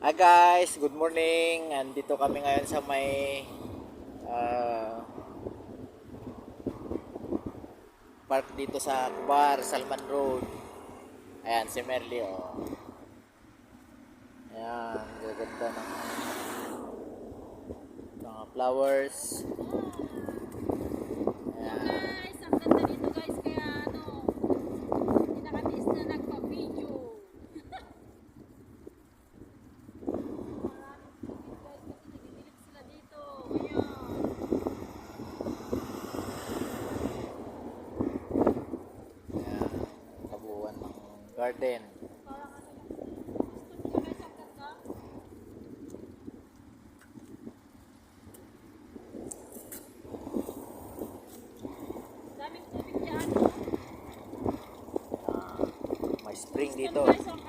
Hi guys, good morning. Andito kami ngayon sa may park dito sa Bar Salman Road. Ayan si Merly oh. Ayan, gaganda ng mga flowers. Ayan. Guys, ang ganda dito guys, kaya hindi nakatiis na nagpa-video. Maraming tubig guys, kasi nagidilig sila dito. Ayan. Ayan, kabuuan ng garden. Parang gusto niyo guys, ang ganda. Daming tubig dyan. May spring Gusto dito. guys, ang